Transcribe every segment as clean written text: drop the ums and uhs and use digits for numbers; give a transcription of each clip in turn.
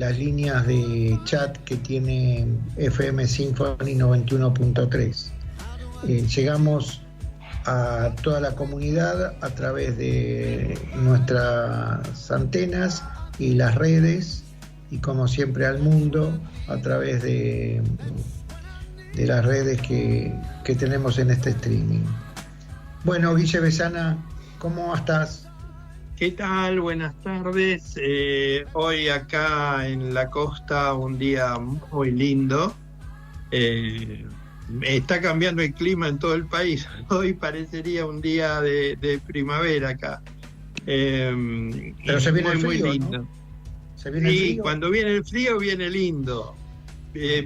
las líneas de chat que tiene FM Symphony 91.3. Llegamos a toda la comunidad a través de nuestras antenas y las redes, y como siempre al mundo a través de las redes que tenemos en este streaming. Bueno, Guille Besana, ¿cómo estás? ¿Qué tal? Buenas tardes. Hoy acá en la costa un día muy lindo. Está cambiando el clima en todo el país. Hoy parecería un día de primavera acá. Pero se viene el frío, muy lindo, ¿no? ¿Se viene el frío? Cuando viene el frío viene lindo.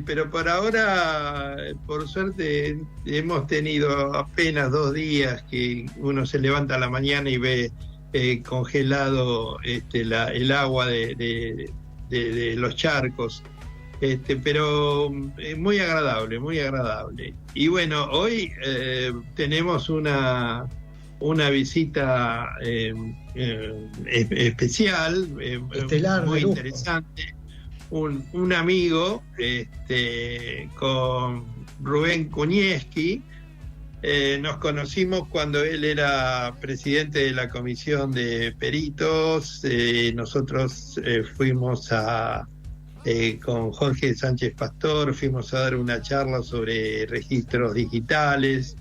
Pero por ahora, por suerte, hemos tenido apenas 2 días que uno se levanta a la mañana y ve congelado el agua de los charcos. Pero muy agradable, muy agradable. Y bueno, hoy tenemos una visita especial, estelar, muy interesante. Un amigo con Rubén Kunieski. Nos conocimos cuando él era presidente de la comisión de peritos. Nosotros fuimos con Jorge Sánchez Pastor, fuimos a dar una charla sobre registros digitales.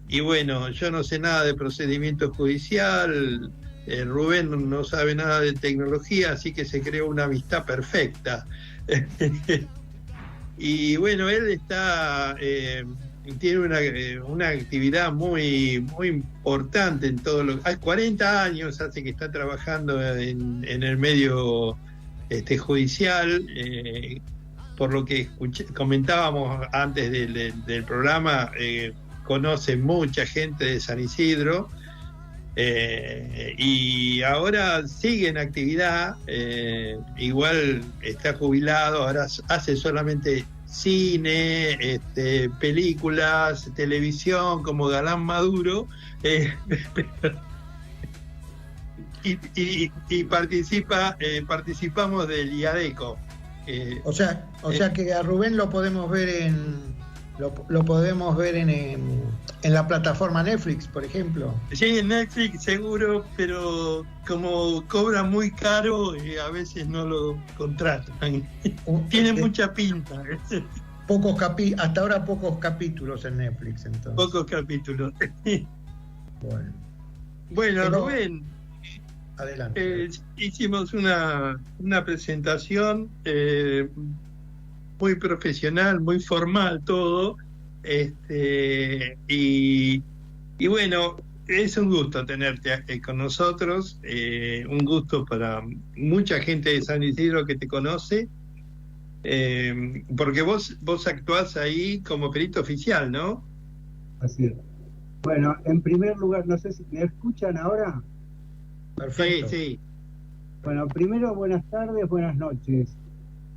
Y bueno, yo no sé nada de procedimiento judicial, Rubén no sabe nada de tecnología, así que se creó una amistad perfecta. Y bueno, él tiene una actividad muy, muy importante en todo lo. Hay 40 años hace que está trabajando en el medio judicial. Por lo que comentábamos antes del programa, conoce mucha gente de San Isidro. Y ahora sigue en actividad, igual está jubilado, ahora hace solamente cine, películas, televisión como Galán Maduro, y participamos del IADECO. O sea que a Rubén lo podemos ver en la plataforma Netflix, por ejemplo. Sí, en Netflix seguro, pero como cobra muy caro, a veces no lo contratan. Tiene mucha pinta. Hasta ahora pocos capítulos en Netflix, entonces. Pocos capítulos. Bueno, Rubén, adelante. Hicimos una presentación muy profesional, muy formal todo, y bueno, es un gusto tenerte con nosotros, un gusto para mucha gente de San Isidro que te conoce, porque vos actuás ahí como perito oficial, ¿no? Así es. Bueno, en primer lugar, no sé si me escuchan ahora. Perfecto. Sí. Bueno, primero, buenas tardes, buenas noches.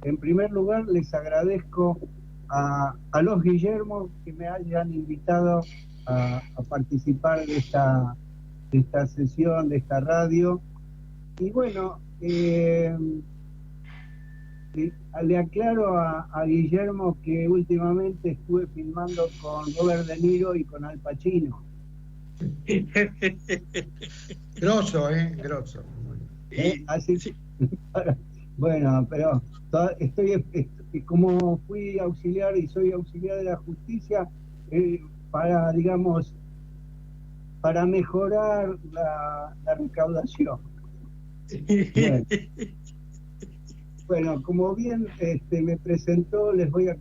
En primer lugar, les agradezco a los Guillermo que me hayan invitado a participar de esta sesión, de esta radio. Y bueno, le aclaro a Guillermo que últimamente estuve filmando con Robert De Niro y con Al Pacino. Grosso, grosso. Así, sí. Bueno, pero como fui auxiliar y soy auxiliar de la justicia, para mejorar la recaudación. Bueno, como bien me presentó, les voy a,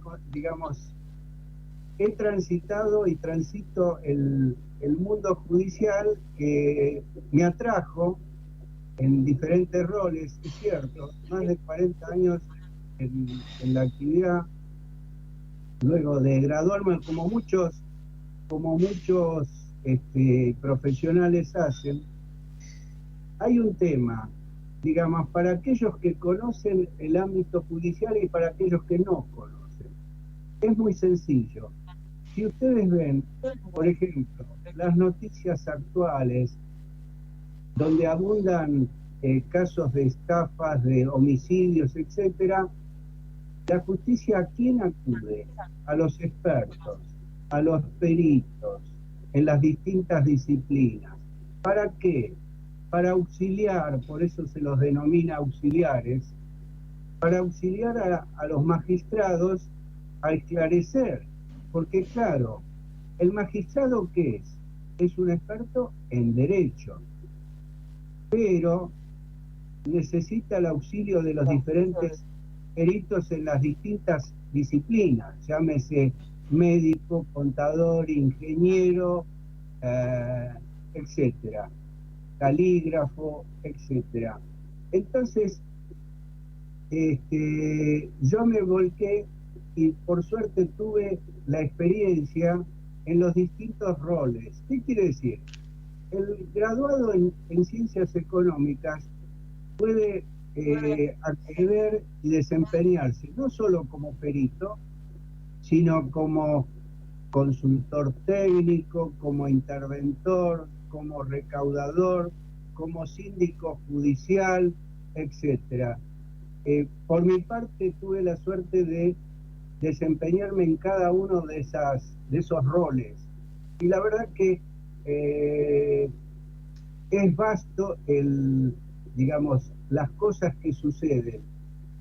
he transitado y transito el mundo judicial que me atrajo en diferentes roles, es cierto, más de 40 años en la actividad, luego de graduarme como muchos profesionales hacen. Hay un tema, para aquellos que conocen el ámbito judicial y para aquellos que no conocen. Es muy sencillo. Si ustedes ven, por ejemplo, las noticias actuales, donde abundan casos de estafas, de homicidios, etcétera, la justicia, ¿a quién acude? A los expertos, a los peritos en las distintas disciplinas. ¿Para qué? Para auxiliar, por eso se los denomina auxiliares, para auxiliar a los magistrados a esclarecer. Porque claro, ¿el magistrado qué es? Es un experto en derecho, pero necesita el auxilio de los diferentes peritos en las distintas disciplinas, llámese médico, contador, ingeniero, etcétera, calígrafo, etcétera. Entonces, yo me volqué y por suerte tuve la experiencia en los distintos roles. ¿Qué quiere decir? El graduado en ciencias económicas puede acceder y desempeñarse no solo como perito, sino como consultor técnico, como interventor, como recaudador, como síndico judicial, etcétera. Por mi parte tuve la suerte de desempeñarme en cada uno de esos roles. Y la verdad que es vasto digamos, las cosas que suceden.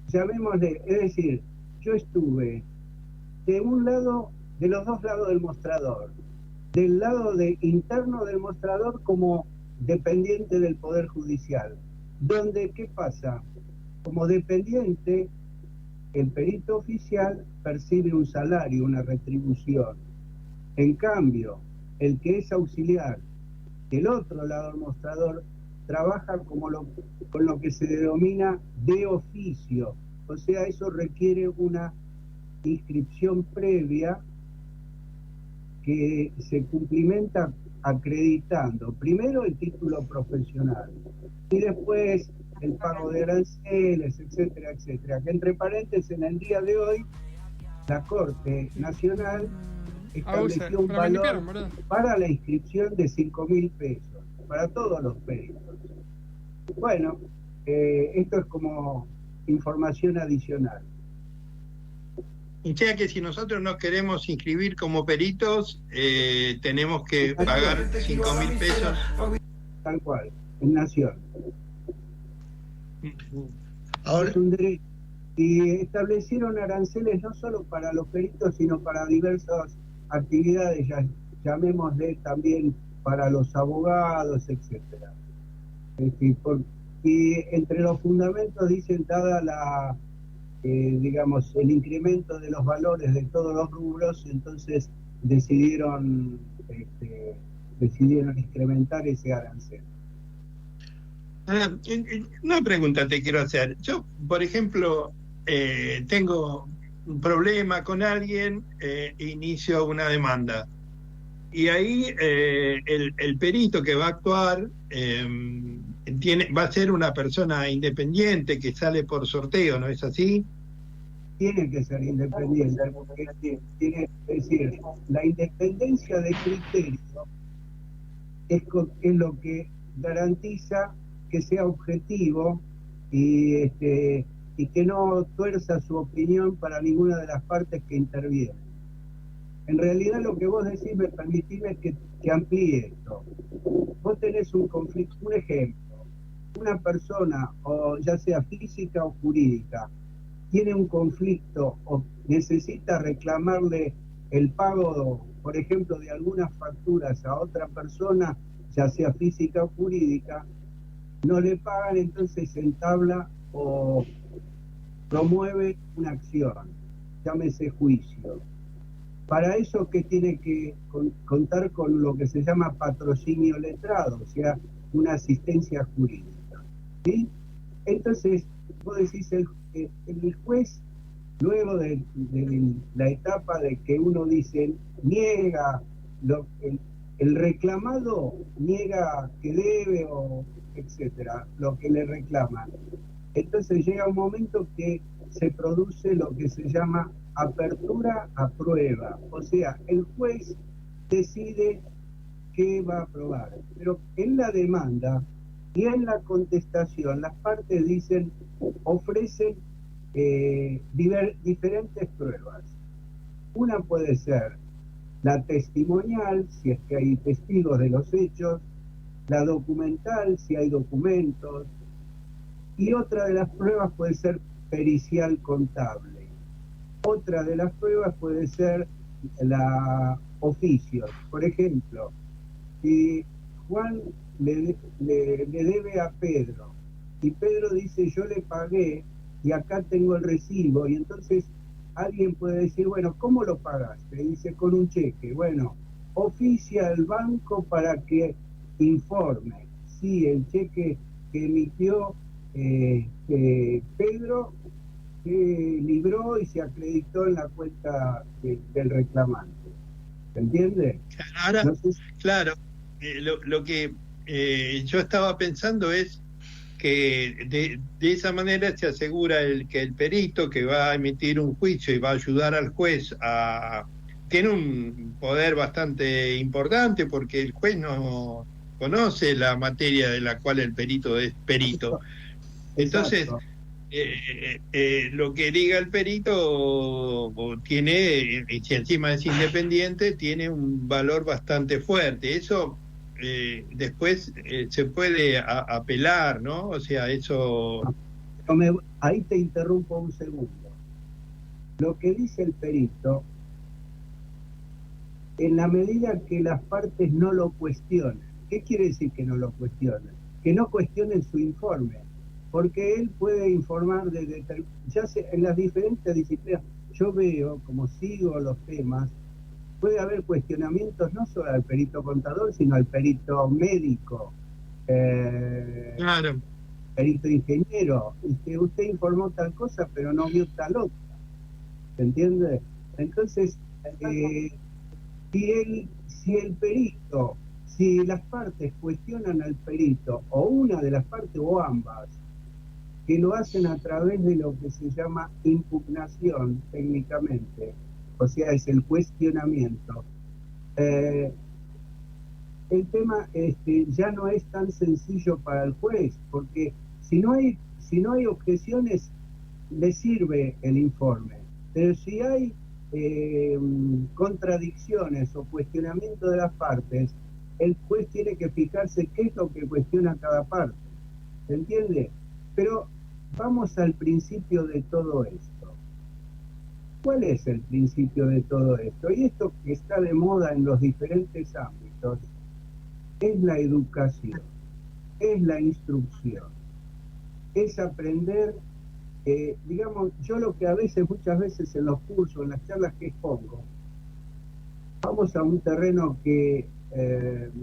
Llamémosle, es decir, yo estuve de un lado, de los dos lados del mostrador, del lado interno del mostrador como dependiente del Poder Judicial, donde, ¿qué pasa? Como dependiente, el perito oficial percibe un salario, una retribución. En cambio, el que es auxiliar del otro lado del mostrador trabaja con lo que se denomina de oficio, o sea, eso requiere una inscripción previa que se cumplimenta acreditando primero el título profesional y después el pago de aranceles, etcétera, etcétera. Que entre paréntesis, en el día de hoy, la Corte Nacional estableció un valor para la inscripción de 5.000 pesos para todos los peritos. Bueno, esto es como información adicional. O sea que si nosotros nos queremos inscribir como peritos, tenemos que pagar 5.000 pesos. Tal cual, en Nación. Ahora, es un derecho. Y establecieron aranceles no solo para los peritos, sino para diversas actividades, llamémosle también para los abogados, etcétera. Y entre los fundamentos dicen, dada digamos, el incremento de los valores de todos los rubros, entonces decidieron incrementar ese arancel. Una pregunta te quiero hacer. Yo, por ejemplo, tengo un problema con alguien, inicio una demanda. Y ahí el perito que va a actuar va a ser una persona independiente que sale por sorteo, ¿no es así? Tiene que ser independiente, porque es decir, la independencia de criterio es lo que garantiza que sea objetivo y que no tuerza su opinión para ninguna de las partes que intervienen. En realidad lo que vos decís, me permitís que amplíe esto. Vos tenés un conflicto, un ejemplo, una persona, o ya sea física o jurídica, tiene un conflicto o necesita reclamarle el pago, por ejemplo, de algunas facturas a otra persona, ya sea física o jurídica, no le pagan, entonces se entabla o promueve una acción, llámese juicio. Para eso que tiene que contar con lo que se llama patrocinio letrado, o sea, una asistencia jurídica, ¿sí? Entonces, vos decís, el juez, luego de la etapa de que uno dice, niega, el reclamado niega que debe, o etcétera, lo que le reclaman. Entonces llega un momento que se produce lo que se llama apertura a prueba, o sea, el juez decide qué va a aprobar, pero en la demanda Y en la contestación las partes dicen, ofrecen diferentes pruebas. Una puede ser la testimonial, si es que hay testigos de los hechos, la documental, si hay documentos, y otra de las pruebas puede ser pericial contable. Otra de las pruebas puede ser la oficios. Por ejemplo, si Juan le debe a Pedro y Pedro dice yo le pagué y acá tengo el recibo, y entonces alguien puede decir, bueno, ¿cómo lo pagaste? Dice, con un cheque. Bueno, oficia al banco para que informe si el cheque que emitió Pedro libró y se acreditó en la cuenta del reclamante. ¿Se entiende? Ahora, No sé si... claro, lo que yo estaba pensando es que de esa manera se asegura que el perito que va a emitir un juicio y va a ayudar al juez tiene un poder bastante importante, porque el juez no conoce la materia de la cual el perito es perito. Entonces, Exacto. lo que diga el perito tiene, y si encima es independiente, tiene un valor bastante fuerte. Eso después se puede apelar, ¿no? O sea, eso... Ahí te interrumpo un segundo. Lo que dice el perito, en la medida que las partes no lo cuestionen. ¿Qué quiere decir que no lo cuestionen? Que no cuestionen su informe, porque él puede informar ya sea en las diferentes disciplinas. Yo veo, como sigo los temas, puede haber cuestionamientos no solo al perito contador, sino al perito médico, Claro. perito ingeniero. Usted informó tal cosa, pero no vio tal otra. ¿Se entiende? Entonces, si las partes cuestionan al perito, o una de las partes o ambas, que lo hacen a través de lo que se llama impugnación técnicamente, o sea, es el cuestionamiento, el tema ya no es tan sencillo para el juez, porque si no hay objeciones, le sirve el informe, pero si hay contradicciones o cuestionamiento de las partes, el juez tiene que fijarse qué es lo que cuestiona cada parte. ¿Se entiende? Pero vamos al principio de todo esto. ¿Cuál es el principio de todo esto? Y esto que está de moda en los diferentes ámbitos es la educación, es la instrucción, es aprender. Digamos, yo lo que muchas veces en los cursos, en las charlas que expongo, vamos a un terreno que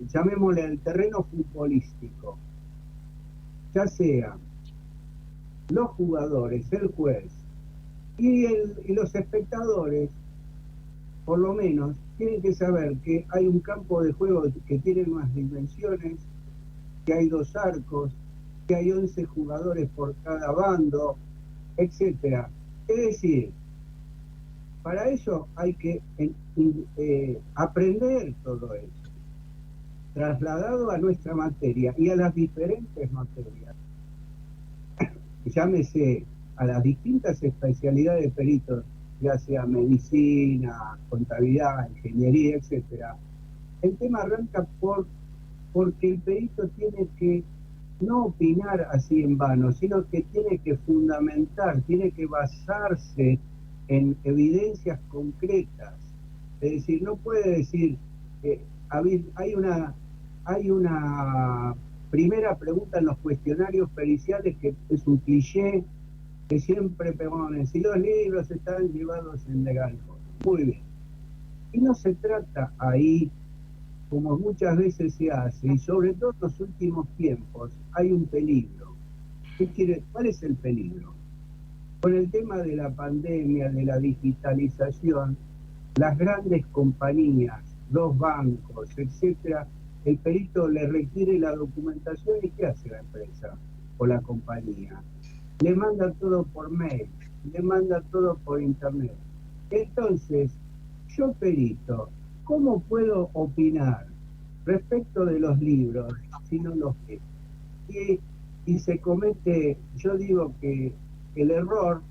llamémosle el terreno futbolístico, ya sea los jugadores, el juez y los espectadores, por lo menos, tienen que saber que hay un campo de juego que tiene unas dimensiones, que hay 2 arcos, que hay 11 jugadores por cada bando, etcétera. Es decir, para eso hay que aprender todo eso, trasladado a nuestra materia y a las diferentes materias. Llámese a las distintas especialidades de peritos, ya sea medicina, contabilidad, ingeniería, etcétera. El tema arranca porque el perito tiene que no opinar así en vano, sino que tiene que fundamentar, tiene que basarse en evidencias concretas. Es decir, no puede decir, hay una primera pregunta en los cuestionarios periciales que es un cliché, que siempre ponen, si los libros están llevados en legal. Muy bien. Y no se trata ahí, como muchas veces se hace, y sobre todo en los últimos tiempos, hay un peligro. ¿Cuál es el peligro? Con el tema de la pandemia, de la digitalización, las grandes compañías, los bancos, etcétera, el perito le requiere la documentación, y ¿qué hace la empresa o la compañía? Le manda todo por mail, le manda todo por internet. Entonces, yo perito, ¿cómo puedo opinar respecto de los libros si no los leo? y se comete, yo digo que el error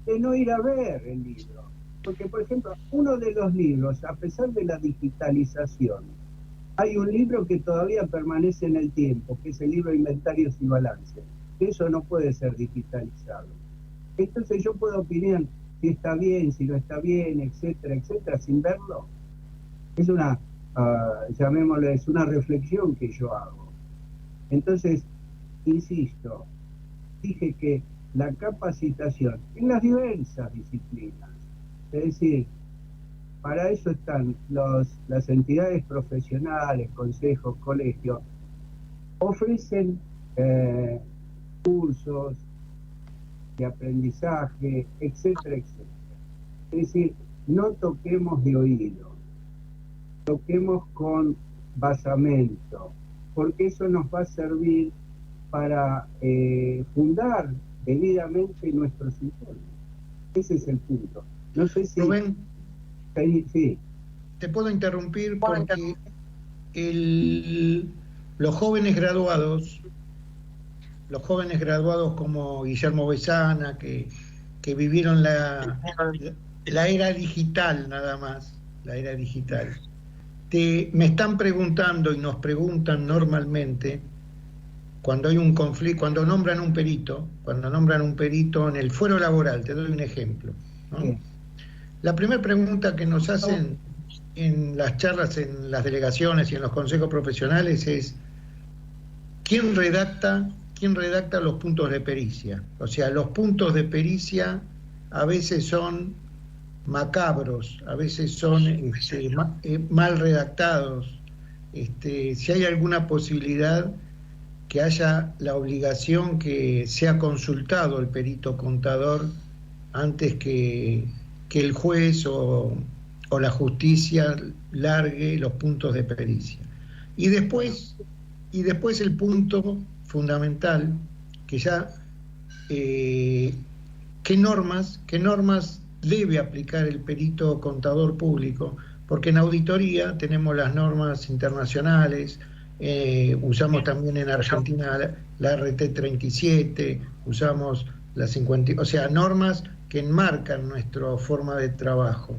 de no ir a ver el libro. Porque, por ejemplo, uno de los libros, a pesar de la digitalización, hay un libro que todavía permanece en el tiempo, que es el libro Inventarios y Balances. Eso no puede ser digitalizado. Entonces yo puedo opinar si está bien, si no está bien, etcétera, etcétera, sin verlo. Es una, llamémosle, es una reflexión que yo hago. Entonces, insisto, dije que la capacitación en las diversas disciplinas, es decir, para eso están las entidades profesionales, consejos, colegios, ofrecen cursos de aprendizaje, etcétera, etcétera. Es decir, no toquemos de oído, toquemos con basamento, porque eso nos va a servir para fundar debidamente nuestros informes. Ese es el punto. No sé si... Rubén, sí. te puedo interrumpir porque los jóvenes graduados como Guillermo Besana, que vivieron la era digital nada más, la era digital, me están preguntando y nos preguntan normalmente cuando hay un conflicto, cuando nombran un perito en el fuero laboral. Te doy un ejemplo, ¿no? Sí. La primera pregunta que nos hacen en las charlas, en las delegaciones y en los consejos profesionales es: ¿quién redacta los puntos de pericia? O sea, los puntos de pericia a veces son macabros, a veces son mal redactados. Si hay alguna posibilidad que haya la obligación que sea consultado el perito contador antes que el juez o la justicia largue los puntos de pericia. Y después el punto fundamental, que ya ¿qué normas debe aplicar el perito contador público? Porque en auditoría tenemos las normas internacionales, usamos también en Argentina la RT 37, usamos la 50, o sea, normas que enmarcan nuestra forma de trabajo.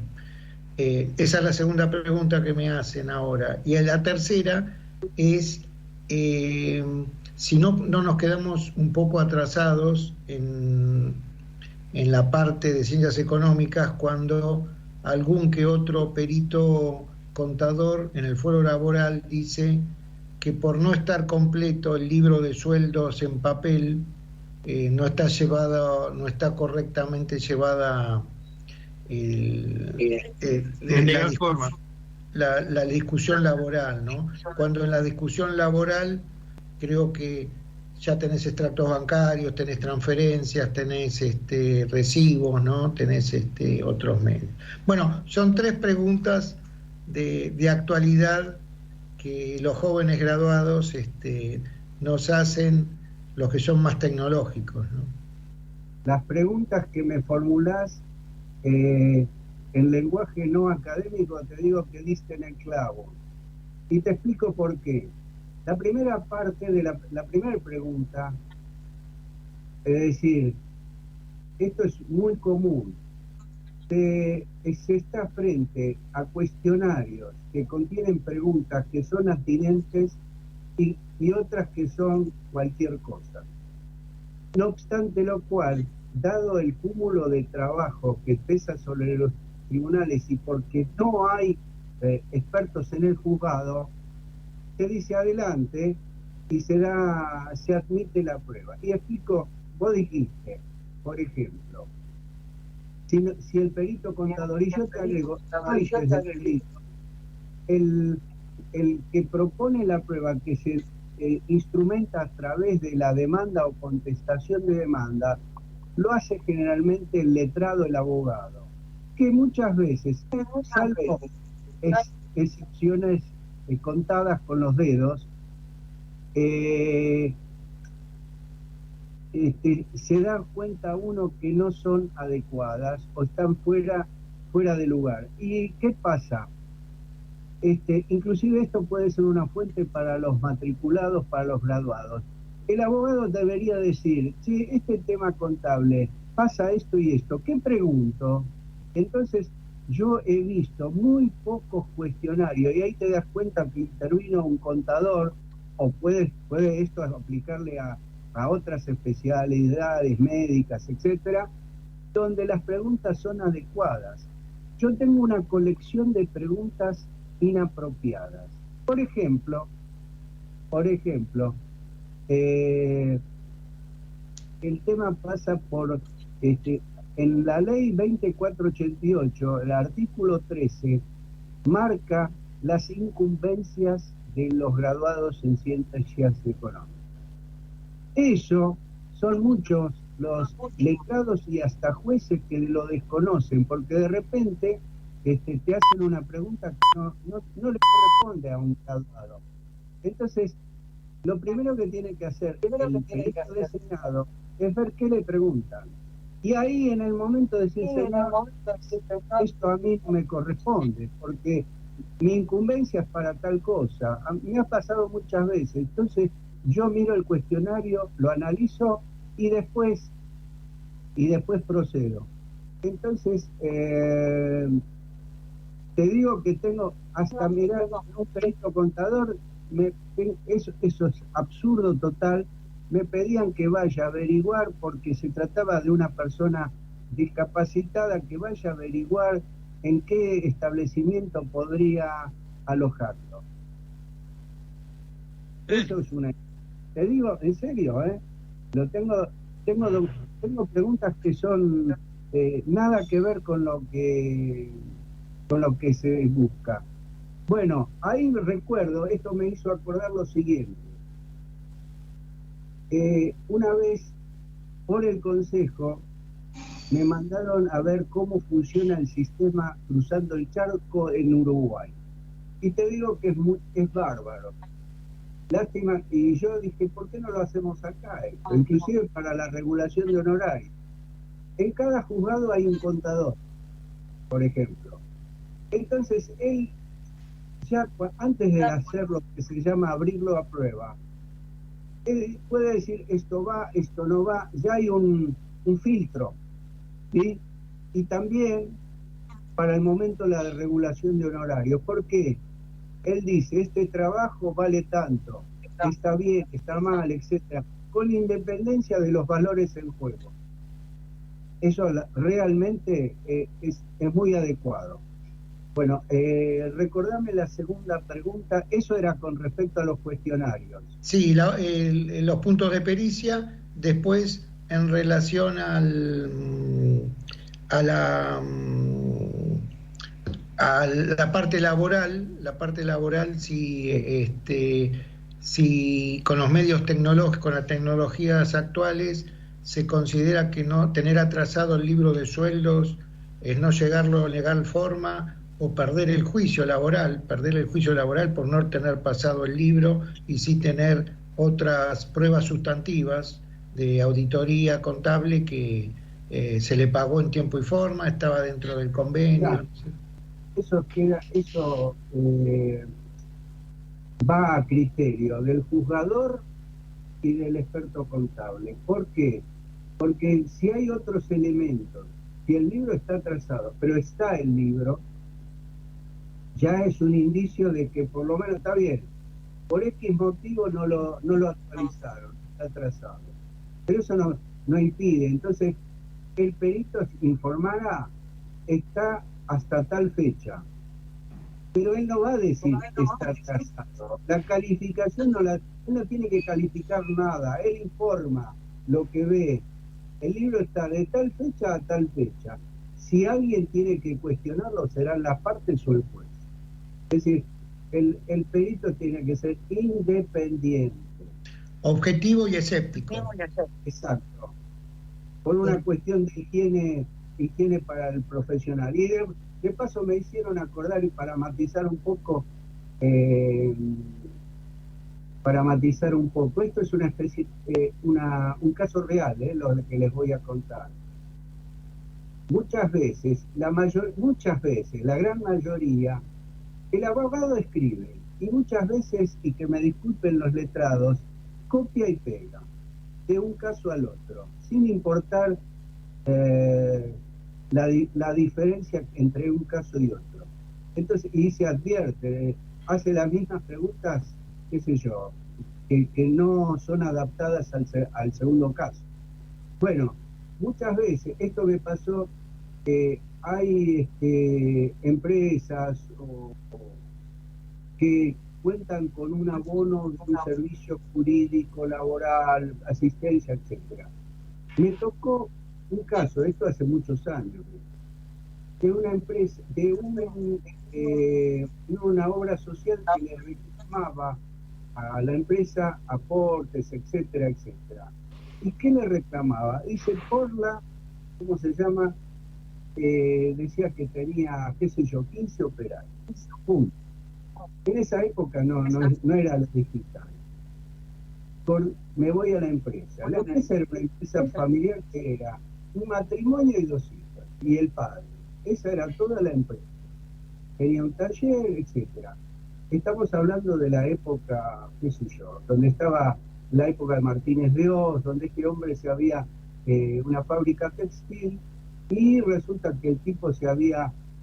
Esa es la segunda pregunta que me hacen ahora. Y la tercera es si no nos quedamos un poco atrasados en la parte de ciencias económicas, cuando algún que otro perito contador en el fuero laboral dice que por no estar completo el libro de sueldos en papel, no está correctamente llevada la discusión laboral, ¿no? Cuando en la discusión laboral creo que ya tenés extractos bancarios, tenés transferencias, tenés recibos, ¿no? Tenés otros medios. Bueno, son tres preguntas de actualidad que los jóvenes graduados nos hacen, los que son más tecnológicos, ¿no? Las preguntas que me formulás en lenguaje no académico, te digo que diste en el clavo. Y te explico por qué. La primera parte de la primera pregunta, es decir, esto es muy común, se está frente a cuestionarios que contienen preguntas que son atinentes y otras que son cualquier cosa. No obstante lo cual, dado el cúmulo de trabajo que pesa sobre los tribunales y porque no hay expertos en el juzgado, se dice adelante y se admite la prueba. Y explico, vos dijiste, por ejemplo, si el perito contador, y yo te agrego, el que propone la prueba, que se instrumenta a través de la demanda o contestación de demanda, lo hace generalmente el letrado, el abogado, que muchas veces, salvo excepciones contadas con los dedos, se da cuenta uno que no son adecuadas o están fuera de lugar. ¿Y qué pasa? Inclusive esto puede ser una fuente para los matriculados, para los graduados. el abogado debería decir, sí, este tema contable, pasa esto y esto, ¿qué pregunto? Entonces, yo he visto muy pocos cuestionarios, y ahí te das cuenta que intervino un contador, o puede esto aplicarle a otras especialidades médicas, etcétera, donde las preguntas son adecuadas. Yo tengo una colección de preguntas inapropiadas. Por ejemplo, el tema pasa por, en la ley 2488, el artículo 13, marca las incumbencias de los graduados en ciencias económicas. Eso son muchos los letrados y hasta jueces que lo desconocen, porque de repente te hacen una pregunta que no le corresponde a un graduado. Entonces, lo primero que tiene que hacer el perito designado es ver qué le preguntan. Y ahí en el momento de decir, señor, esto a mí no me corresponde, porque mi incumbencia es para tal cosa. Me ha pasado muchas veces. Entonces, yo miro el cuestionario, lo analizo y después procedo. Entonces, te digo que tengo hasta mirar un perito contador, eso es absurdo total. Me pedían que vaya a averiguar, porque se trataba de una persona discapacitada, que vaya a averiguar en qué establecimiento podría alojarlo. Eso es una... Te digo, en serio, lo tengo preguntas que son nada que ver con lo que se busca. Bueno, ahí recuerdo, esto me hizo acordar lo siguiente. Una vez, por el Consejo, me mandaron a ver cómo funciona el sistema cruzando el charco en Uruguay. Y te digo que es bárbaro. Lástima, y yo dije, ¿por qué no lo hacemos acá? Inclusive para la regulación de honorarios. En cada juzgado hay un contador, por ejemplo. Entonces, él, ya antes de hacer lo que se llama abrirlo a prueba, él puede decir, esto va, esto no va, ya hay un filtro, ¿sí? Y también para el momento la regulación de honorarios. ¿Por qué? Él dice, este trabajo vale tanto, está bien, está mal, etcétera, con independencia de los valores en juego. Eso realmente es muy adecuado. Bueno, recordame la segunda pregunta, eso era con respecto a los cuestionarios. Sí, los puntos de pericia, después en relación a la parte laboral, si con los medios tecnológicos, con las tecnologías actuales, se considera que no tener atrasado el libro de sueldos es no llegarlo a legal forma, o perder el juicio laboral por no tener pasado el libro y sí tener otras pruebas sustantivas de auditoría contable que se le pagó en tiempo y forma, estaba dentro del convenio. Claro. Eso va a criterio del juzgador y del experto contable. ¿Por qué? Porque si hay otros elementos, si el libro está atrasado, pero está el libro, ya es un indicio de que por lo menos está bien. Por X motivo no lo actualizaron, está atrasado. Pero eso no impide. Entonces, el perito informará, está hasta tal fecha. Pero él no va a decir que está atrasado. La calificación él no tiene que calificar nada. Él informa lo que ve. El libro está de tal fecha a tal fecha. Si alguien tiene que cuestionarlo, serán las partes o el juez. Es decir, el perito tiene que ser independiente. Objetivo y escéptico. Exacto. Por una cuestión de higiene para el profesional. Y de paso me hicieron acordar, y para matizar un poco, esto es una especie, un caso real, lo que les voy a contar. Muchas veces, la gran mayoría, el abogado escribe, y muchas veces, y que me disculpen los letrados, copia y pega de un caso al otro, sin importar la diferencia entre un caso y otro. Entonces, y se advierte, hace las mismas preguntas, qué sé yo, que no son adaptadas al segundo caso. Bueno, muchas veces, esto me pasó, hay empresas que cuentan con un abono de un servicio jurídico, laboral, asistencia, etcétera. Me tocó un caso, esto hace muchos años, de una empresa, de una obra social que le reclamaba a la empresa aportes, etcétera, etcétera. ¿Y qué le reclamaba? Dice, ¿cómo se llama? Decía que tenía, qué sé yo, 15 operarios. Punto. En esa época no era lo digital. Me voy a la empresa. La empresa era una empresa familiar que era un matrimonio y 2 hijas, y el padre. Esa era toda la empresa. Tenía un taller, etcétera. Estamos hablando de la época, qué sé yo, donde estaba la época de Martínez de Oz, donde este hombre se había una fábrica textil, y resulta que el tipo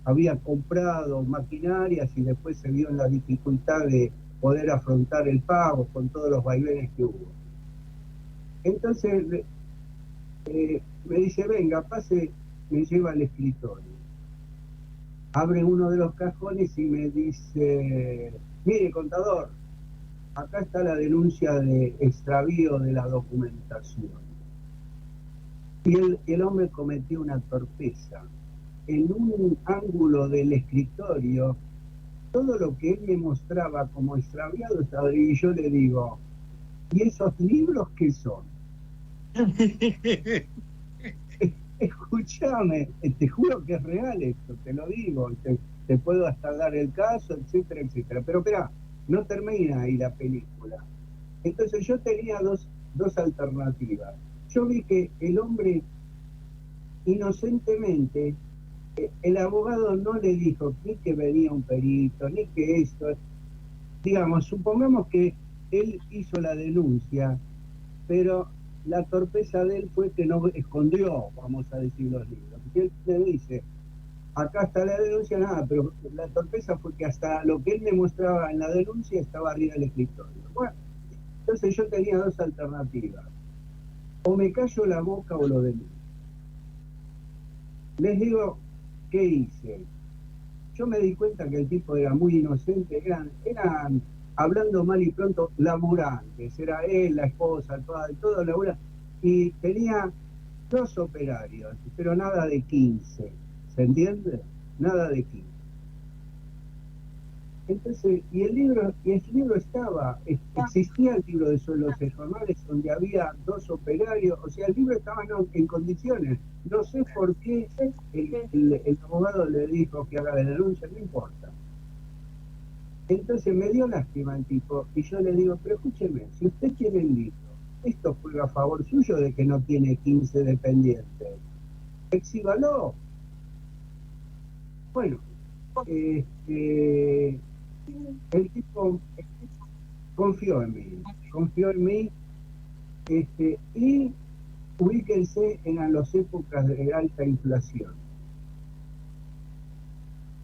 había comprado maquinarias y después se vio en la dificultad de poder afrontar el pago con todos los vaivenes que hubo. Entonces me dice, venga, pase, me lleva al escritorio. Abre uno de los cajones y me dice, mire, contador, acá está la denuncia de extravío de la documentación. Y el hombre cometió una torpeza. En un ángulo del escritorio, todo lo que él me mostraba como extraviado estaba, y yo le digo, ¿y esos libros qué son? Escúchame, te juro que es real esto, te lo digo, te puedo hasta dar el caso, etcétera, etcétera. Pero espera, no termina ahí la película. Entonces yo tenía dos alternativas. Yo vi que el hombre, inocentemente, el abogado no le dijo ni que venía un perito, ni que esto. Digamos, supongamos que él hizo la denuncia, pero la torpeza de él fue que no escondió, vamos a decir, los libros. Porque él le dice, acá está la denuncia, nada, pero la torpeza fue que hasta lo que él me mostraba en la denuncia estaba arriba del escritorio. Bueno, entonces yo tenía 2 alternativas. O me callo la boca o lo denuncio. Les digo, ¿qué hice? Yo me di cuenta que el tipo era muy inocente, eran hablando mal y pronto, laburantes, era él, la esposa, todo laburante, y tenía 2 operarios, pero nada de 15, ¿se entiende? Nada de 15. Entonces, y el libro estaba, existía el libro de suelos formales donde había 2 operarios, o sea, el libro estaba en condiciones. No sé por qué el abogado le dijo que haga la denuncia, no importa. Entonces me dio lástima el tipo, y yo le digo, pero escúcheme, si usted tiene el libro, esto juega a favor suyo de que no tiene 15 dependientes. Exhíbalo. Bueno, el tipo confió en mí, y ubíquense en las épocas de alta inflación.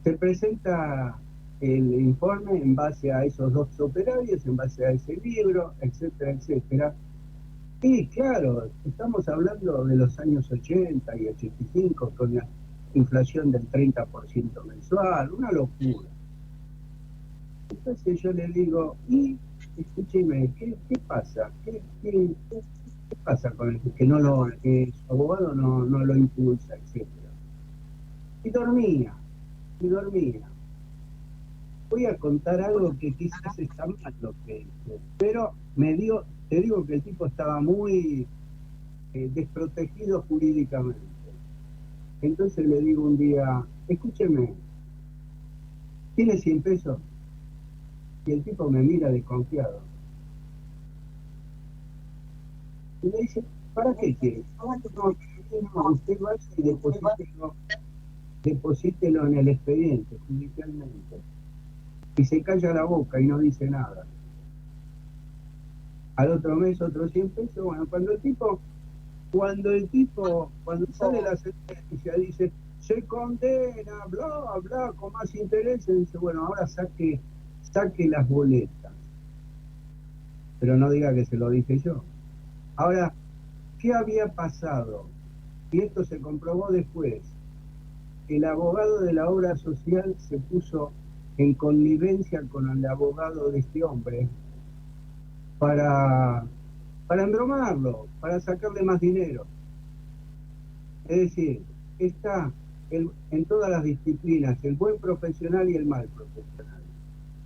Se presenta el informe en base a esos 2 operarios, en base a ese libro, etcétera, etcétera. Y claro, estamos hablando de los años 80 y 85, con la inflación del 30% mensual, una locura. Entonces yo le digo, y escúcheme, ¿qué pasa? ¿Qué pasa con el que su abogado no lo impulsa, etcétera? Y dormía. Voy a contar algo que quizás está mal lo que hice, pero te digo que el tipo estaba muy desprotegido jurídicamente. Entonces le digo un día, escúcheme, ¿tiene 100 pesos? Y el tipo me mira desconfiado. Y me dice, ¿para qué quiere? No, usted va y deposítelo en el expediente, judicialmente. Y se calla la boca y no dice nada. al otro mes otros 100 pesos. Bueno, cuando sale la sentencia, dice, se condena, bla, bla, con más intereses, dice, bueno, ahora saque las boletas. Pero no diga que se lo dije yo. Ahora, ¿qué había pasado? Y esto se comprobó después. El abogado de la obra social se puso en connivencia con el abogado de este hombre para embromarlo, para sacarle más dinero. Es decir, está en todas las disciplinas, el buen profesional y el mal profesional.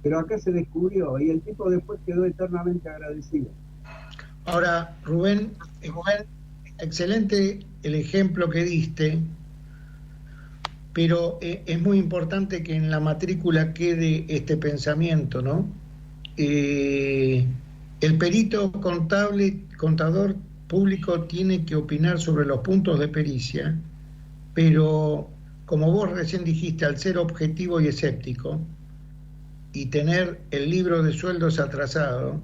Pero acá se descubrió y el tipo después quedó eternamente agradecido. Ahora, Rubén, excelente el ejemplo que diste, pero es muy importante que en la matrícula quede este pensamiento, ¿no? El perito contador público tiene que opinar sobre los puntos de pericia, pero como vos recién dijiste, al ser objetivo y escéptico y tener el libro de sueldos atrasado,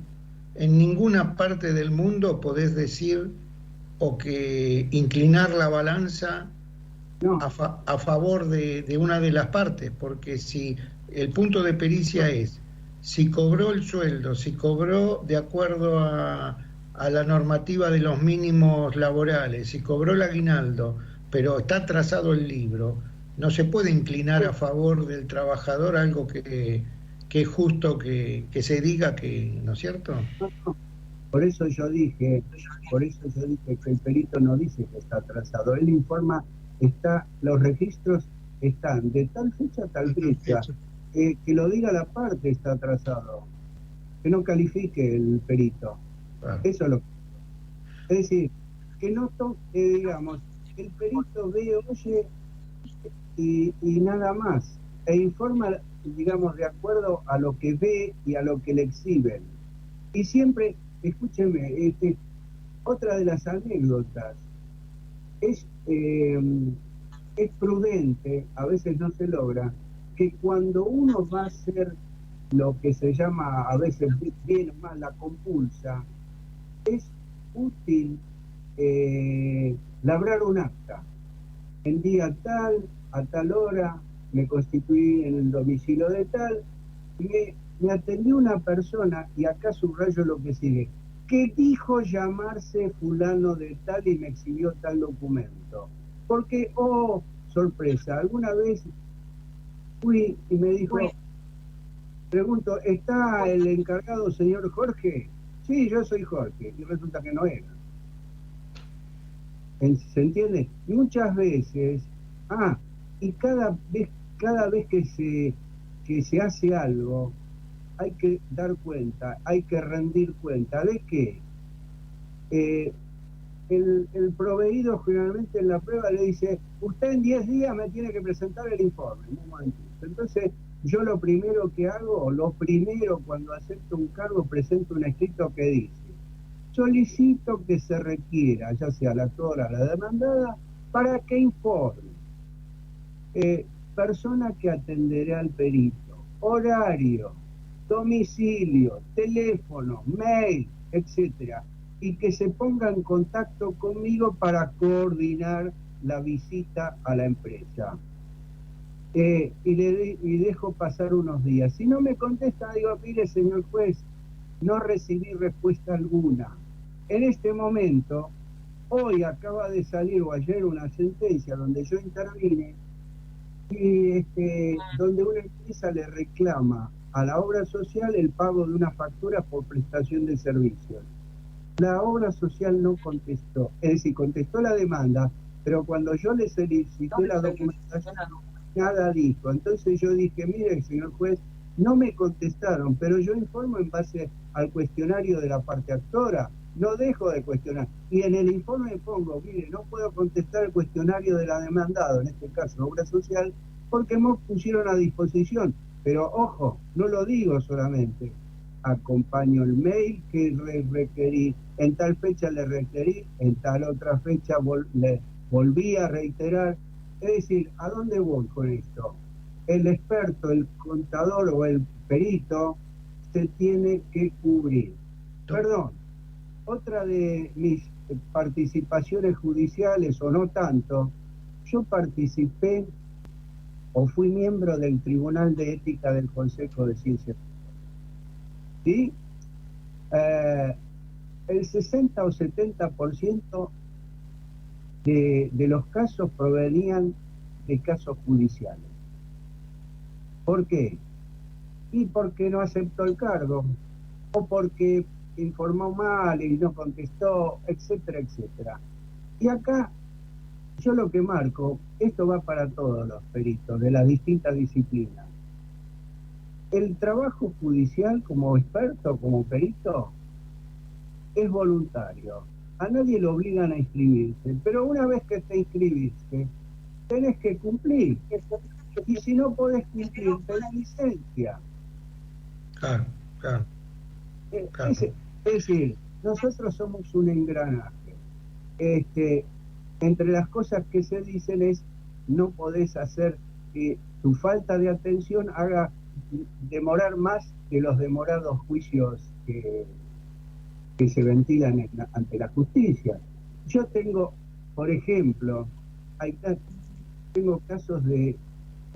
en ninguna parte del mundo podés decir o que inclinar la balanza No. a favor de una de las partes, porque si el punto de pericia es si cobró el sueldo, si cobró de acuerdo a la normativa de los mínimos laborales, si cobró el aguinaldo, pero está atrasado el libro, no se puede inclinar a favor del trabajador algo que es justo que se diga que, ¿no es cierto? No. Por eso yo dije que el perito no dice que está atrasado, él informa, los registros están de tal fecha a tal fecha, que lo diga la parte está atrasado, que no califique el perito. Claro. Eso es lo que... Es decir, que no digamos, el perito ve, oye, y nada más, e informa, digamos, de acuerdo a lo que ve y a lo que le exhiben. Y siempre, escúcheme, otra de las anécdotas, es prudente, a veces no se logra, que cuando uno va a hacer lo que se llama, a veces bien o mal, la compulsa, es útil labrar un acta. En día tal, a tal hora, me constituí en el domicilio de tal, y me atendió una persona, y acá subrayo lo que sigue, que dijo llamarse fulano de tal y me exhibió tal documento. Porque, oh, sorpresa, alguna vez fui y me dijo, pregunto, ¿está el encargado señor Jorge? Sí, yo soy Jorge, y resulta que no era. ¿Se entiende? Muchas veces, y cada vez que se hace algo, hay que dar cuenta, hay que rendir cuenta de que el proveído generalmente en la prueba le dice, usted en 10 días me tiene que presentar el informe. Entonces, yo lo primero cuando acepto un cargo, presento un escrito que dice, solicito que se requiera, ya sea la actora o la demandada, para que informe. Persona que atenderá al perito, horario, domicilio, teléfono, mail, etcétera, y que se ponga en contacto conmigo para coordinar la visita a la empresa. Y dejo pasar unos días. Si no me contesta, digo, mire, señor juez, no recibí respuesta alguna. En este momento, hoy acaba de salir, o ayer, una sentencia donde yo intervine, y donde una empresa le reclama a la obra social el pago de una factura por prestación de servicios. La obra social no contestó, es decir, contestó la demanda, pero cuando yo le solicité la documentación, nada dijo. Entonces yo dije, mire, señor juez, no me contestaron, pero yo informo en base al cuestionario de la parte actora, no dejo de cuestionar. Y en el informe pongo, mire, no puedo contestar el cuestionario de la demandada, en este caso obra social, porque me pusieron a disposición. Pero ojo, no lo digo solamente, acompaño el mail que requerí, en tal fecha le requerí, en tal otra fecha le volví a reiterar. Es decir, ¿a dónde voy con esto? El experto, el contador o el perito se tiene que cubrir. Perdón, otra de mis participaciones judiciales, o no tanto, yo participé o fui miembro del Tribunal de Ética del Consejo de Ciencias. ¿Sí? El 60 o 70% de los casos provenían de casos judiciales. ¿Por qué? Y porque no aceptó el cargo, o porque informó mal y no contestó, etcétera, etcétera. Y acá yo lo que marco, esto va para todos los peritos de las distintas disciplinas. El trabajo judicial como experto, como perito, es voluntario. A nadie lo obligan a inscribirse, pero una vez que te inscribiste, tenés que cumplir. Y si no podés cumplir, tenés licencia. Claro, claro. Claro. Es decir, nosotros somos un engranaje. Entre las cosas que se dicen es, no podés hacer que tu falta de atención haga demorar más que los demorados juicios que se ventilan ante la justicia. Yo tengo, por ejemplo, tengo casos de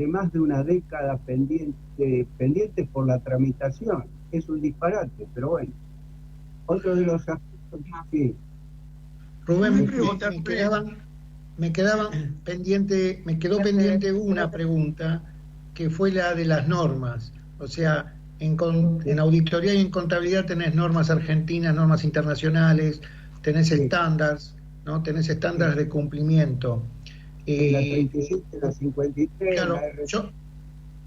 más de una década pendientes por la tramitación. Es un disparate, pero bueno. Otro de los aspectos que... Rubén, me quedó pendiente una pregunta, que fue la de las normas. O sea, en auditoría y en contabilidad tenés normas argentinas, normas internacionales, tenés estándares, ¿no? Tenés estándares de cumplimiento. La 37, la 53, claro, la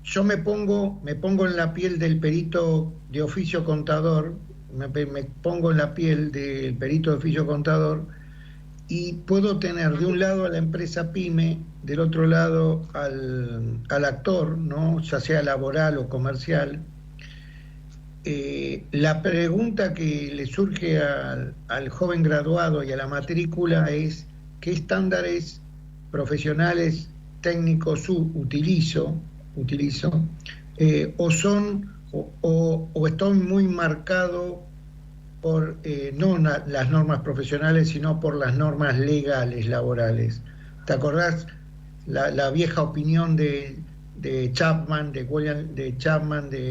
yo me pongo en la piel del perito de oficio contador, me pongo en la piel del perito de oficio contador, y puedo tener de un lado a la empresa pyme, del otro lado al actor, ¿no? Ya sea laboral o comercial. La pregunta que le surge al joven graduado y a la matrícula es: ¿qué estándares profesionales técnicos utilizo? O estoy muy marcado por no las normas profesionales, sino por las normas legales laborales. ¿Te acordás la vieja opinión de Chapman, de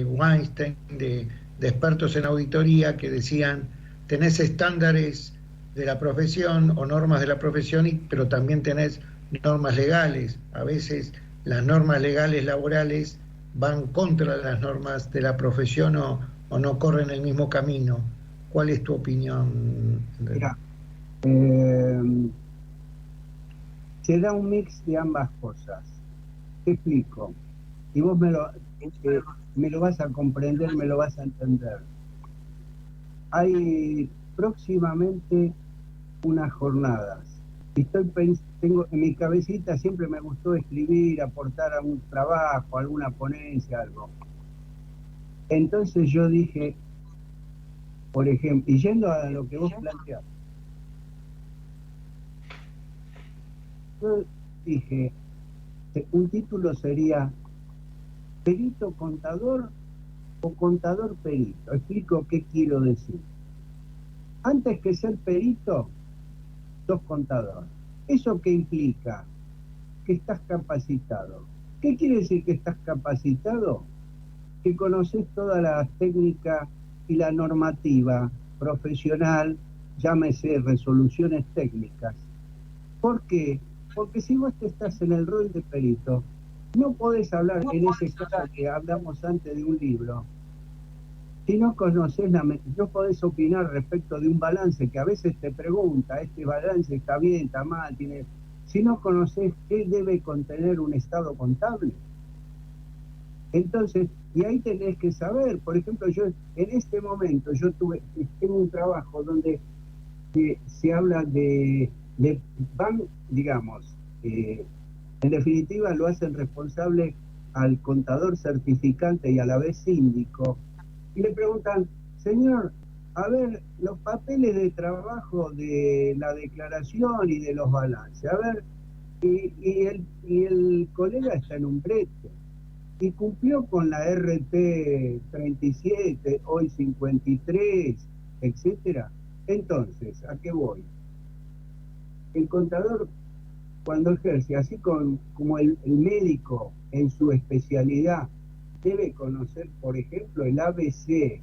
Weinstein, de expertos en auditoría, que decían: tenés estándares de la profesión o normas de la profesión, pero también tenés normas legales? A veces las normas legales laborales van contra las normas de la profesión o no corren el mismo camino. ¿Cuál es tu opinión? Mira, se da un mix de ambas cosas. Te explico. Y vos me lo vas a comprender, me lo vas a entender. Hay próximamente unas jornadas. Tengo en mi cabecita, siempre me gustó escribir, aportar a un trabajo, alguna ponencia, algo. Entonces yo dije, por ejemplo, y yendo a lo que vos planteás, yo dije, un título sería perito contador o contador perito. Explico qué quiero decir. Antes que ser perito, sos contador. ¿Eso qué implica? Que estás capacitado. ¿Qué quiere decir que estás capacitado? Que conoces toda la técnica y la normativa profesional, llámese resoluciones técnicas. ¿Por qué? Porque si vos estás en el rol de perito, no podés hablar, en ese caso que hablamos antes de un libro, si no conoces no podés opinar respecto de un balance que a veces te pregunta, ¿este balance está bien, está mal? Si no conoces qué debe contener un estado contable. Entonces, y ahí tenés que saber, por ejemplo, yo en este momento, tengo un trabajo donde se habla digamos, en definitiva lo hacen responsable al contador certificante y a la vez síndico, y le preguntan: señor, a ver, los papeles de trabajo de la declaración y de los balances, a ver, y el colega está en un brete, y cumplió con la RT 37, hoy 53, etcétera. Entonces, ¿a qué voy? El contador, cuando ejerce, así como el médico en su especialidad, debe conocer, por ejemplo, el ABC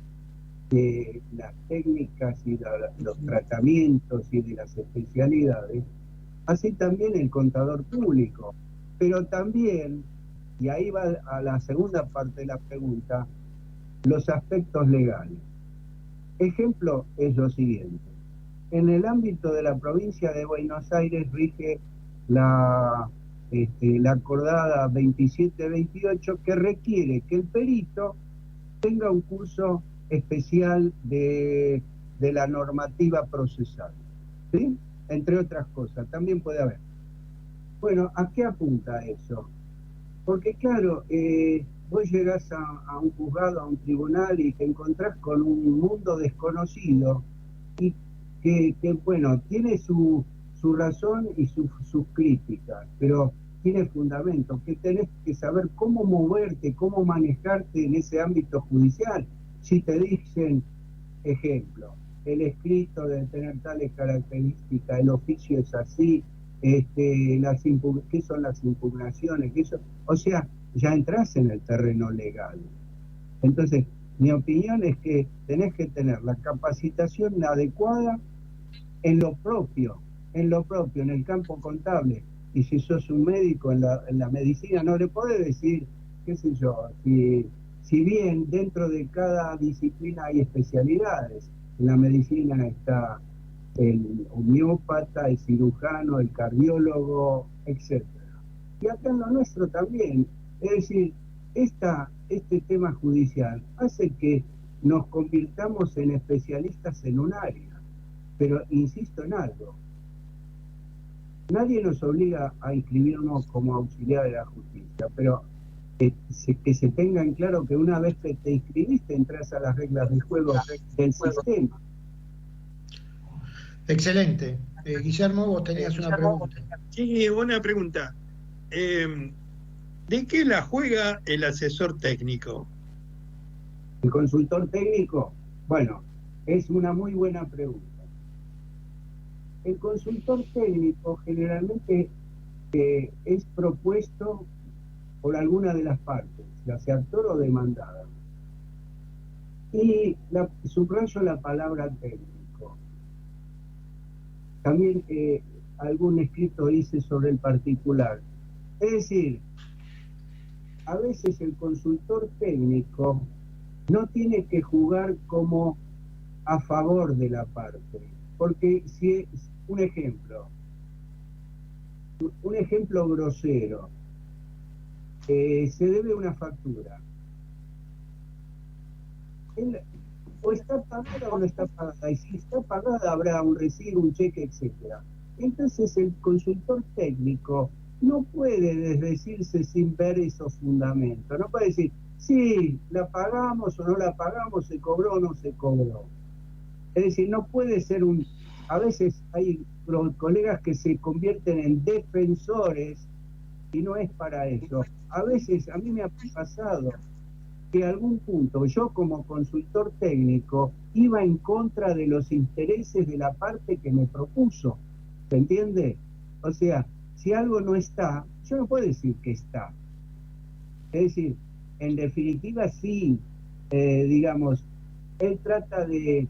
de las técnicas y los tratamientos y de las especialidades, así también el contador público. Pero también, y ahí va a la segunda parte de la pregunta, los aspectos legales. Ejemplo es lo siguiente. En el ámbito de la provincia de Buenos Aires rige la acordada 2728, que requiere que el perito tenga un curso especial de la normativa procesal, ¿sí? Entre otras cosas, también puede haber. Bueno, ¿a qué apunta eso? Porque claro, vos llegás a un juzgado, a un tribunal y te encontrás con un mundo desconocido y que bueno, tiene su razón y sus críticas, pero tiene fundamento, que tenés que saber cómo moverte, cómo manejarte en ese ámbito judicial. Si te dicen, ejemplo, el escrito debe tener tales características, el oficio es así, ¿qué son las impugnaciones? O sea, ya entras en el terreno legal. Entonces, mi opinión es que tenés que tener la capacitación adecuada en lo propio, en el campo contable. Y si sos un médico en la medicina, no le podés decir, qué sé yo, si bien dentro de cada disciplina hay especialidades. En la medicina está el homeópata, el cirujano, el cardiólogo, etc. Y acá en lo nuestro también. Es decir, este tema judicial hace que nos convirtamos en especialistas en un área. Pero insisto en algo, nadie nos obliga a inscribirnos como auxiliar de la justicia, pero que se tenga en claro que una vez que te inscribiste entras a las reglas del juego del sistema. Excelente. Guillermo, vos tenías una pregunta. Sí, buena pregunta. ¿De qué la juega el asesor técnico? ¿El consultor técnico? Bueno, es una muy buena pregunta. El consultor técnico generalmente es propuesto por alguna de las partes, ya sea actor o demandada. Y subrayo la palabra técnico. También algún escrito hice sobre el particular. Es decir, a veces el consultor técnico no tiene que jugar como a favor de la parte, porque si un ejemplo grosero, se debe una factura, o está pagada o no está pagada, y si está pagada habrá un recibo, un cheque, etcétera. Entonces el consultor técnico no puede desdecirse sin ver esos fundamentos, no puede decir, sí, la pagamos o no la pagamos, se cobró o no se cobró. Es decir, no puede ser a veces hay colegas que se convierten en defensores y no es para eso. A veces a mí me ha pasado que a algún punto yo como consultor técnico iba en contra de los intereses de la parte que me propuso, ¿se entiende? O sea, si algo no está, yo no puedo decir que está. Es decir, en definitiva sí, digamos, él trata de,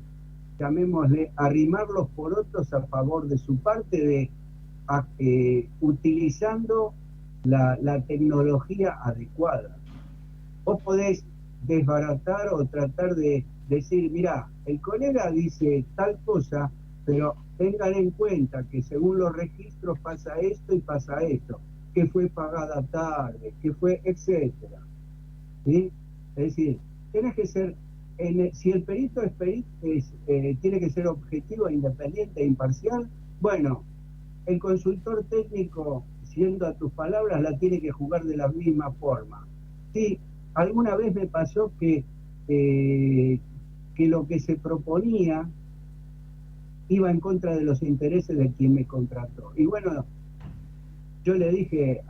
llamémosle, arrimar los porotos a favor de su parte, utilizando la tecnología adecuada. Vos podés desbaratar o tratar de decir, mirá, el colega dice tal cosa, pero tengan en cuenta que según los registros pasa esto y pasa esto, que fue pagada tarde, que fue, etcétera. ¿Sí? Es decir, tenés que ser, si el perito tiene que ser objetivo, independiente e imparcial, bueno, el consultor técnico, siendo a tus palabras, la tiene que jugar de la misma forma. Sí, alguna vez me pasó que lo que se proponía iba en contra de los intereses de quien me contrató. Y bueno, yo le dije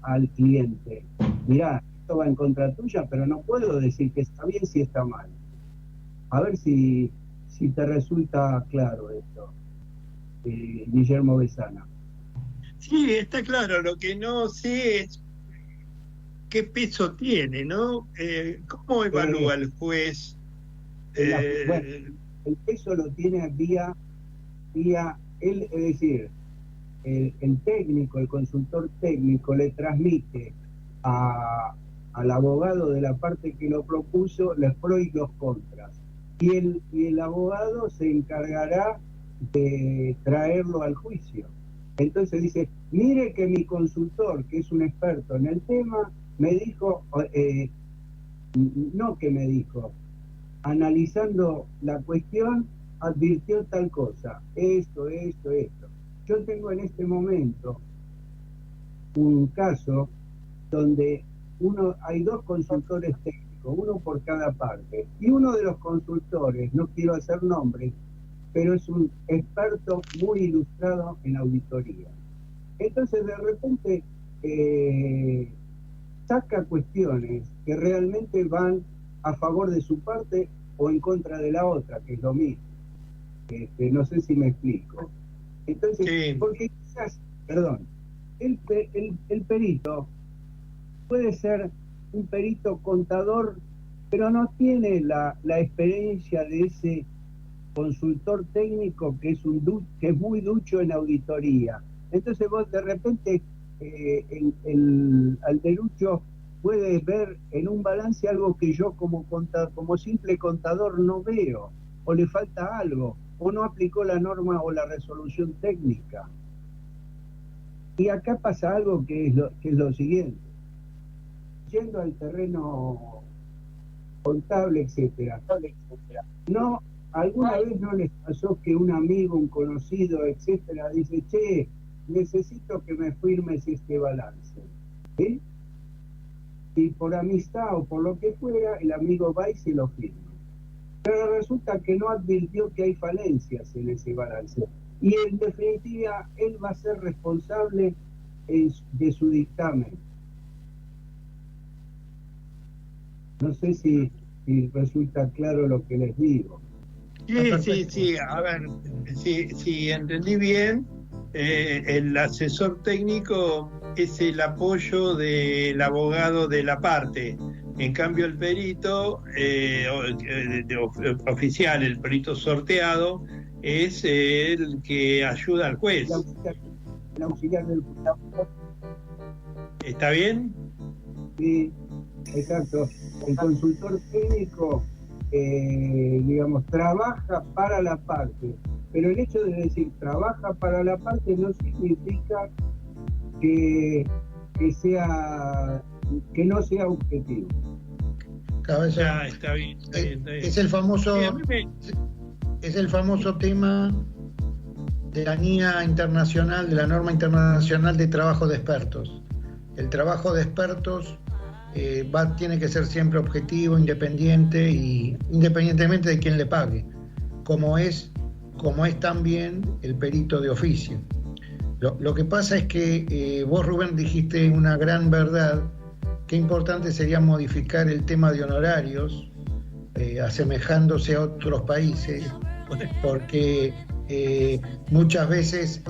al cliente, mirá, esto va en contra tuya, pero no puedo decir que está bien si está mal. A ver si si te resulta claro esto, Guillermo Besana. Sí, está claro. Lo que no sé es qué peso tiene, ¿no? ¿Cómo evalúa el juez? Bueno, el peso lo tiene vía él, es decir, el técnico, el consultor técnico le transmite al abogado de la parte que lo propuso los pros y los contras. Y el abogado se encargará de traerlo al juicio. Entonces dice, mire que mi consultor, que es un experto en el tema, me dijo, no que me dijo, analizando la cuestión, advirtió tal cosa, esto. Yo tengo en este momento un caso donde hay dos consultores técnicos, uno por cada parte, y uno de los consultores, no quiero hacer nombres, pero es un experto muy ilustrado en auditoría. Entonces de repente saca cuestiones que realmente van a favor de su parte o en contra de la otra, que es lo mismo. No sé si me explico. Entonces, sí. Porque quizás, perdón, el perito puede ser un perito contador, pero no tiene la experiencia de ese consultor técnico que es muy ducho en auditoría. Entonces vos de repente al derecho puedes ver en un balance algo que yo como simple contador no veo, o le falta algo, o no aplicó la norma o la resolución técnica. Y acá pasa algo que es lo siguiente. Yendo al terreno contable, etcétera. No, alguna vez no les pasó que un amigo, un conocido, etcétera, dice, che, necesito que me firmes este balance. ¿Sí? Y por amistad o por lo que fuera, el amigo va y se lo firma. Pero resulta que no advirtió que hay falencias en ese balance. Y en definitiva, él va a ser responsable de su dictamen. No sé si resulta claro lo que les digo. Sí. A ver, si entendí bien, el asesor técnico es el apoyo del abogado de la parte. En cambio, el perito oficial, el perito sorteado, es el que ayuda al juez. El auxiliar del juzgado. ¿Está bien? Sí, exacto. El consultor técnico, digamos, trabaja para la parte, pero el hecho de decir trabaja para la parte no significa que no sea objetivo. Ya, está bien. Es el famoso tema de la NIA internacional, de la norma internacional de trabajo de expertos. El trabajo de expertos tiene que ser siempre objetivo, independiente y independientemente de quién le pague, como es también el perito de oficio. Lo que pasa es que vos, Rubén, dijiste una gran verdad. Qué importante sería modificar el tema de honorarios, asemejándose a otros países, porque muchas veces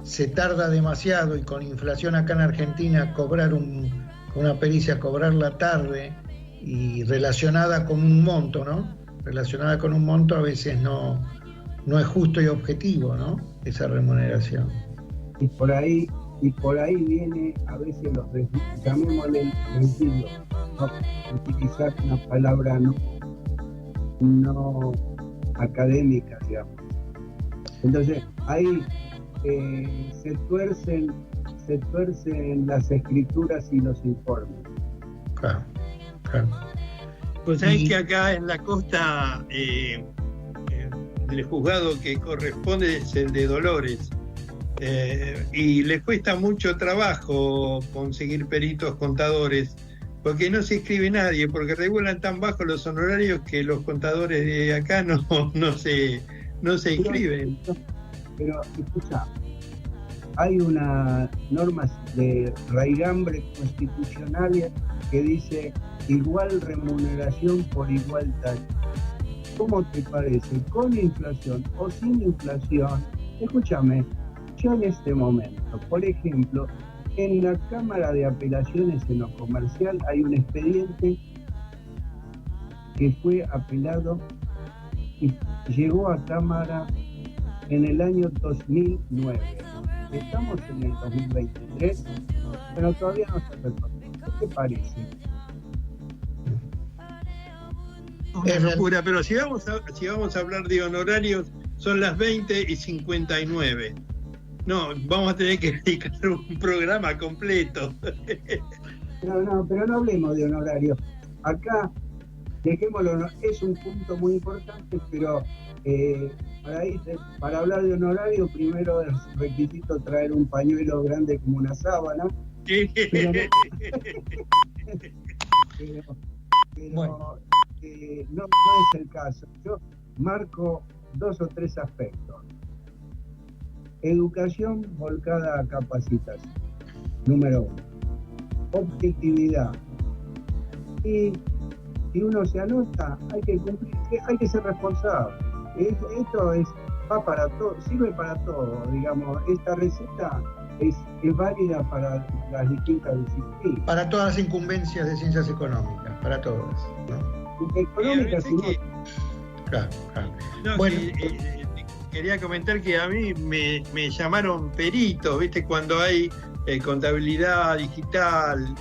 se tarda demasiado, y con inflación acá en Argentina cobrar una pericia, cobrarla tarde y relacionada con un monto, ¿no? Relacionada con un monto a veces no es justo y objetivo, ¿no? Esa remuneración. Y por ahí viene a veces llamémosle desvío, no utilizar una palabra no académica, digamos. Entonces ahí se tuercen las escrituras y los informes. Claro. Pues sabés que acá en la costa el juzgado que corresponde es el de Dolores. Y le cuesta mucho trabajo conseguir peritos contadores, porque no se inscribe nadie, porque regulan tan bajo los honorarios que los contadores de acá no se inscriben. Pero escucha, hay una norma de raigambre constitucional que dice igual remuneración por igual tarea. ¿Cómo te parece? ¿Con inflación o sin inflación? Escúchame, yo en este momento, por ejemplo, en la Cámara de Apelaciones en lo comercial hay un expediente que fue apelado y llegó a Cámara en el año 2009. Estamos en el 2023, pero todavía no se resolvió. ¿Qué te parece? Una locura, pero si vamos a hablar de honorarios, son las 20:59. No, vamos a tener que dedicar un programa completo. No, pero no hablemos de honorarios. Acá, dejémoslo, es un punto muy importante, pero para hablar de honorario, primero es requisito traer un pañuelo grande como una sábana. Pero bueno. No es el caso. Yo marco 2 o 3 aspectos. Educación volcada a capacitación, número 1. Objetividad. Y si uno se anota, hay que cumplir, hay que ser responsable. Esto va para todo, sirve para todo, digamos. Esta receta es válida para las distintas disciplinas. Para todas las incumbencias de ciencias económicas, para todas, ¿no? Económicas, Claro. No, bueno, quería comentar que a mí me llamaron perito, ¿viste? Cuando hay contabilidad digital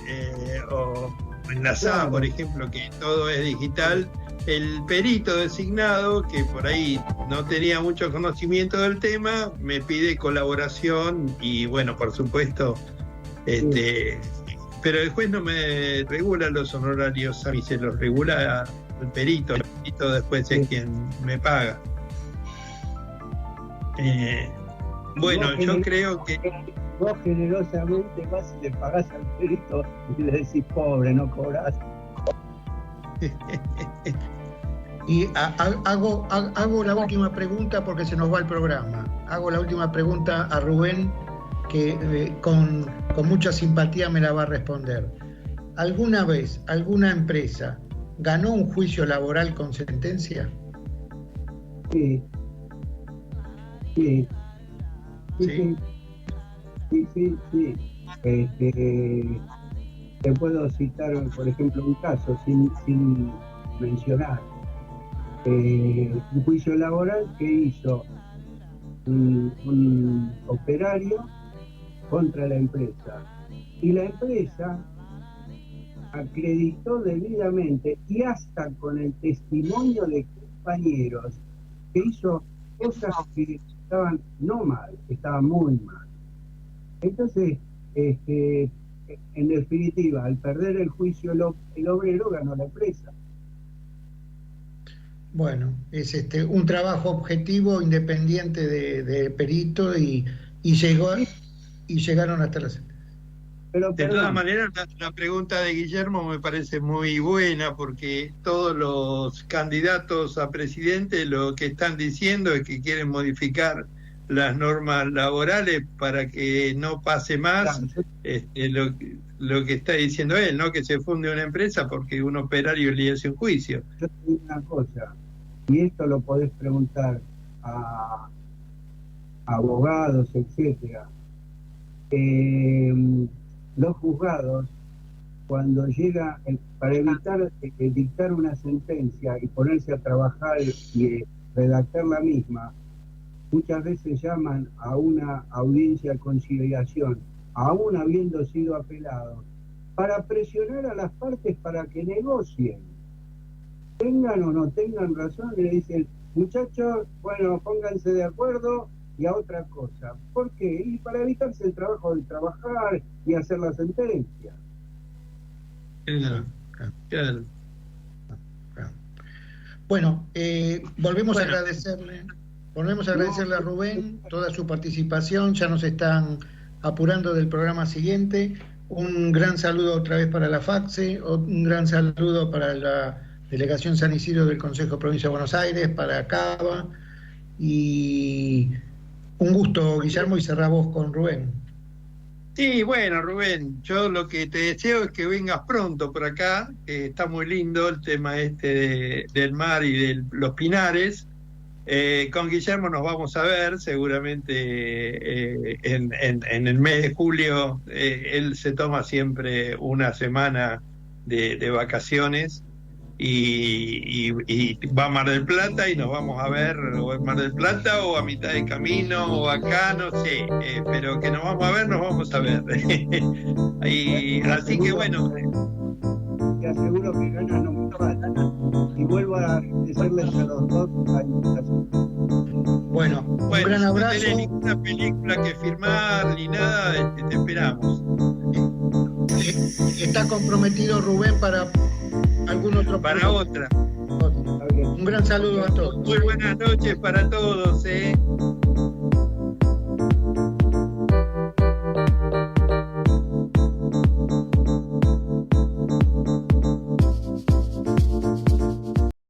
o en la SA, por ejemplo, que todo es digital, el perito designado, que por ahí no tenía mucho conocimiento del tema, me pide colaboración y bueno, por supuesto, pero el juez no me regula los honorarios, a mí se los regula el perito después es quien me paga. Bueno, yo creo que... Vos generosamente vas y le pagás al perito y le decís, pobre, no cobrás. Y hago la última pregunta porque se nos va el programa. Hago la última pregunta a Rubén, que con mucha simpatía me la va a responder. ¿Alguna vez alguna empresa ganó un juicio laboral con sentencia? Sí. Te puedo citar, por ejemplo, un caso sin mencionar. Un juicio laboral que hizo un operario contra la empresa. Y la empresa acreditó debidamente y hasta con el testimonio de compañeros que hizo cosas que estaban no mal, estaban muy mal. Entonces, en definitiva, al perder el juicio el obrero ganó la empresa. Bueno, es un trabajo objetivo, independiente de perito y llegaron hasta la sentencia. De todas maneras, la pregunta de Guillermo me parece muy buena, porque todos los candidatos a presidente lo que están diciendo es que quieren modificar las normas laborales para que no pase más lo que está diciendo él, ¿no? Que se funde una empresa porque un operario le hace un juicio. Yo te digo una cosa, y esto lo podés preguntar a abogados, etcétera. Los juzgados, cuando llega, para evitar dictar una sentencia y ponerse a trabajar y redactar la misma, muchas veces llaman a una audiencia de conciliación, aún habiendo sido apelado, para presionar a las partes para que negocien. Tengan o no tengan razón, le dicen, muchachos, bueno, pónganse de acuerdo y a otra cosa. ¿Por qué? Y para evitarse el trabajo de trabajar y hacer la sentencia. Claro. Bueno, volvemos a agradecerle a Rubén toda su participación. Ya nos están apurando del programa siguiente. Un gran saludo otra vez para la FACSE, un gran saludo para la Delegación San Isidro del Consejo Provincia de Buenos Aires, para Cava, y un gusto, Guillermo, y cerrá vos con Rubén. Sí, bueno, Rubén, yo lo que te deseo es que vengas pronto por acá, que está muy lindo el tema del mar y de los pinares. Con Guillermo nos vamos a ver seguramente en el mes de julio. Él se toma siempre una semana de vacaciones y va a Mar del Plata y nos vamos a ver o en Mar del Plata o a mitad de camino o acá, no sé, pero que nos vamos a ver, nos vamos a ver. Así que bueno. Te aseguro que ganas no mucho más, y vuelvo a agradecerles a los dos la invitación. Bueno, un gran abrazo. No tenés ninguna película que firmar ni nada, te esperamos. Está comprometido Rubén para algún otro para otra. Un gran saludo a todos. Muy buenas noches para todos.